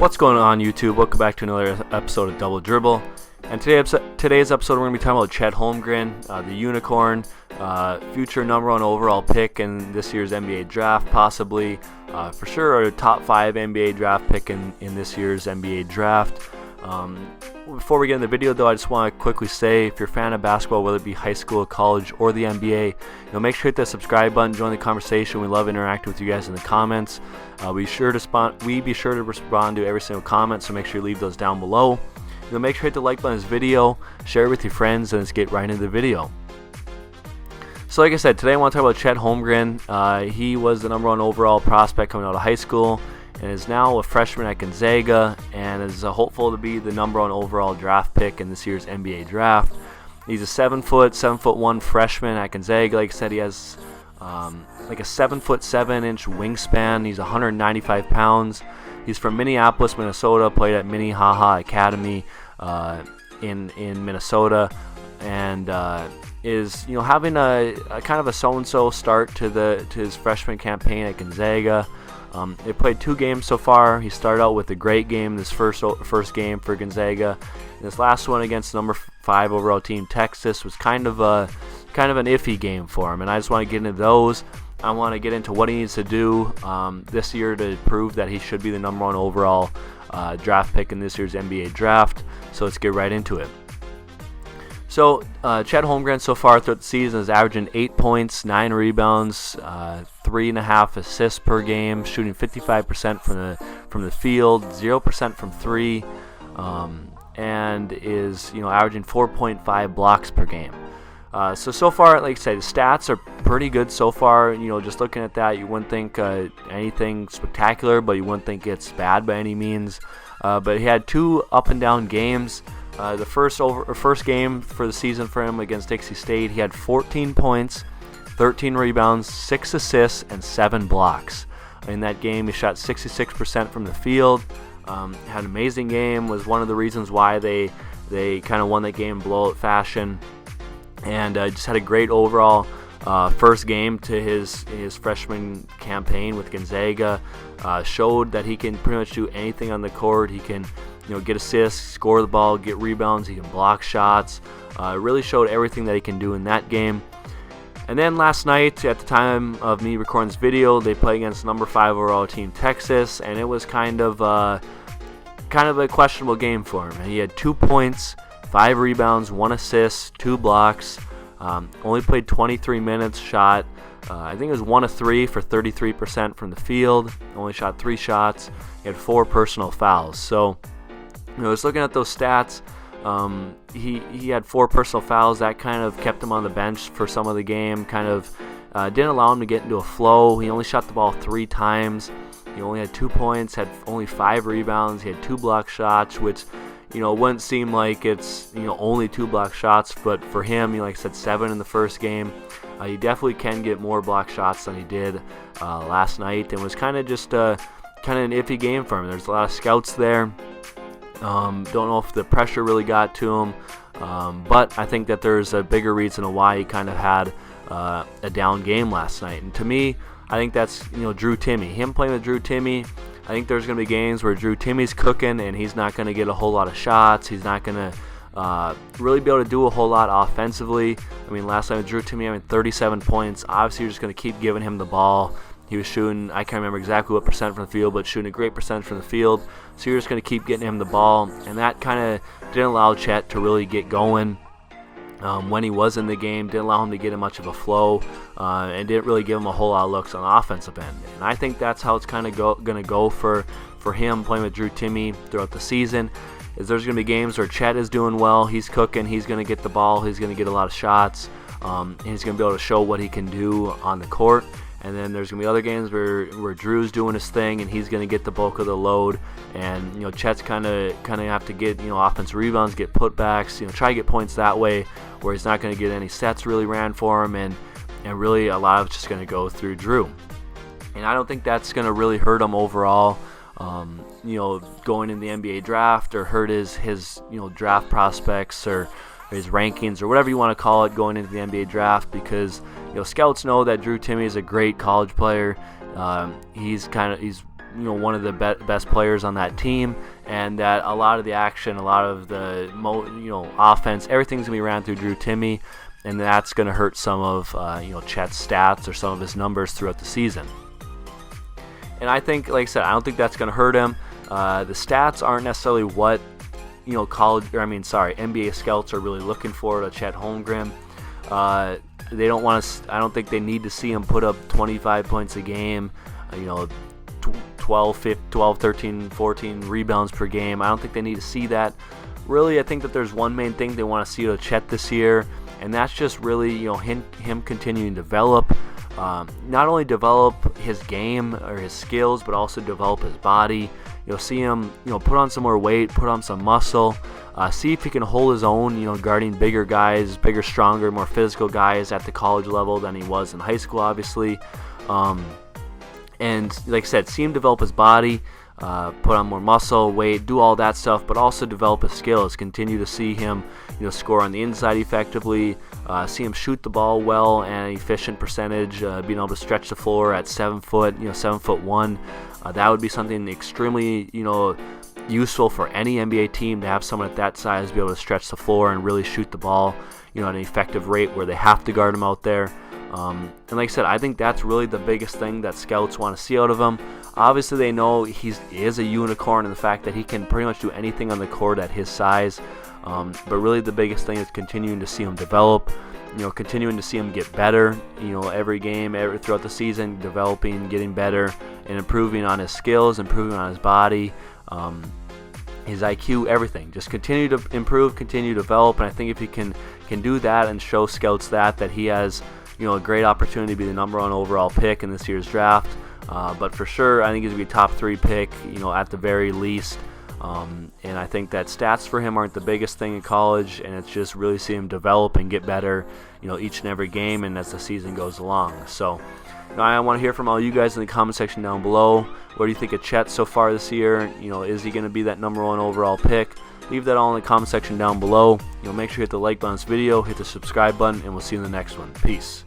What's going on, YouTube? Welcome back to another episode of Double Dribble. And today's episode, we're going to be talking about Chet Holmgren, the unicorn, future #1 overall pick in this year's NBA draft, possibly for sure a top 5 NBA draft pick in this year's NBA draft. Before we get in the video, though, I just want to quickly say, if you're a fan of basketball, whether it be high school, college, or the NBA, make sure to hit that subscribe button, join the conversation. We love interacting with you guys in the comments. We be sure to respond to every single comment, so make sure you leave those down below. Make sure to hit the like button on this video, share it with your friends, and let's get right into the video. So like I said, today I want to talk about Chet Holmgren. He was the #1 overall prospect coming out of high school, and is now a freshman at Gonzaga, and is hopeful to be the #1 overall draft pick in this year's NBA draft. He's a 7'1" freshman at Gonzaga. Like I said, he has like a 7'7" wingspan. He's 195 pounds. He's from Minneapolis, Minnesota. Played at Minnehaha Academy in Minnesota, and is having a kind of a so-and-so start to his freshman campaign at Gonzaga. They played 2 games so far. He started out with a great game, this first game for Gonzaga. And this last one against the #5 overall team, Texas, was kind of an iffy game for him. And I just want to get into those. I want to get into what he needs to do this year to prove that he should be the #1 overall draft pick in this year's NBA draft. So let's get right into it. So Chet Holmgren so far throughout the season is averaging 8 points, 9 rebounds, 3.5 assists per game, shooting 55% from the field, 0% from 3, and is averaging 4.5 blocks per game. So far, like I said, the stats are pretty good so far. Just looking at that, you wouldn't think anything spectacular, but you wouldn't think it's bad by any means. But he had 2 up and down games. The first game for the season for him against Dixie State, he had 14 points, 13 rebounds, 6 assists, and 7 blocks. In that game, he shot 66% from the field. Had an amazing game. Was one of the reasons why they kind of won that game in blowout fashion. And just had a great overall first game to his freshman campaign with Gonzaga. Showed that he can pretty much do anything on the court. He can get assists, score the ball, get rebounds. He can block shots. Really showed everything that he can do in that game. And then last night, at the time of me recording this video, they played against #5 overall team Texas, and it was kind of a questionable game for him. He had 2 points, 5 rebounds, 1 assist, 2 blocks. Only played 23 minutes. Shot, I think it was 1 of 3 for 33% from the field. Only shot 3 shots. He had 4 personal fouls. So, I was looking at those stats. He had 4 personal fouls. That kind of kept him on the bench for some of the game. Kind of didn't allow him to get into a flow. He only shot the ball 3 times. He only had 2 points. Had only 5 rebounds. He had 2 block shots, which wouldn't seem like it's only 2 block shots, but for him, like I said, 7 in the first game. He definitely can get more block shots than he did last night, and was kind of just an iffy game for him. There's a lot of scouts there. Don't know if the pressure really got to him, but I think that there's a bigger reason why he kind of had a down game last night. And to me, I think that's Drew Timme. Him playing with Drew Timme, I think there's going to be games where Drew Timme's cooking and he's not going to get a whole lot of shots. He's not going to really be able to do a whole lot offensively. I mean, last night with Drew Timme, 37 points. Obviously, you're just going to keep giving him the ball. He was shooting, I can't remember exactly what percent from the field, but shooting a great percentage from the field. So you're just going to keep getting him the ball. And that kind of didn't allow Chet to really get going. When he was in the game, didn't allow him to get in much of a flow, and didn't really give him a whole lot of looks on the offensive end. And I think that's how it's kind of going to go for him playing with Drew Timme throughout the season. Is there's going to be games where Chet is doing well, he's cooking, he's going to get the ball, he's going to get a lot of shots, and he's going to be able to show what he can do on the court. And then there's going to be other games where Drew's doing his thing and he's going to get the bulk of the load. And, Chet's kind of have to get, offensive rebounds, get putbacks, try to get points that way where he's not going to get any sets really ran for him. And really a lot of it's just going to go through Drew. And I don't think that's going to really hurt him overall, going in the NBA draft, or hurt his draft prospects or his rankings or whatever you want to call it going into the NBA draft, because scouts know that Drew Timme is a great college player. He's one of the best players on that team, and that a lot of the action, a lot of the offense, everything's gonna be ran through Drew Timme, and that's gonna hurt some of Chet's stats or some of his numbers throughout the season. And I think, like I said, I don't think that's gonna hurt him. The stats aren't necessarily what NBA scouts are really looking for to Chet Holmgren. They don't want to. I don't think they need to see him put up 25 points a game, 12, 13, 14 rebounds per game. I don't think they need to see that. Really, I think that there's one main thing they want to see out of Chet this year, and that's just really him continuing to develop. Not only develop his game or his skills, but also develop his body. You'll see him, put on some more weight, put on some muscle, see if he can hold his own, guarding bigger guys, bigger, stronger, more physical guys at the college level than he was in high school, obviously. And like I said, see him develop his body, put on more muscle, weight, do all that stuff, but also develop his skills. Continue to see him, score on the inside effectively, see him shoot the ball well and an efficient percentage, being able to stretch the floor at 7 foot, 7'1". That would be something extremely, useful for any NBA team to have someone at that size be able to stretch the floor and really shoot the ball, at an effective rate where they have to guard him out there. And like I said, I think that's really the biggest thing that scouts want to see out of him. Obviously, they know he is a unicorn in the fact that he can pretty much do anything on the court at his size. But really the biggest thing is continuing to see him develop, continuing to see him get better, every game, throughout the season, developing, getting better, and improving on his skills, improving on his body, his IQ, everything. Just continue to improve, continue to develop, and I think if he can do that and show scouts that he has, a great opportunity to be the #1 overall pick in this year's draft. But for sure, I think he's going to be a top 3 pick, at the very least. And I think that stats for him aren't the biggest thing in college, and it's just really see him develop and get better, each and every game and as the season goes along. So, I want to hear from all you guys in the comment section down below. What do you think of Chet so far this year? Is he going to be that #1 overall pick? Leave that all in the comment section down below. Make sure you hit the like button on this video, hit the subscribe button, and we'll see you in the next one. Peace.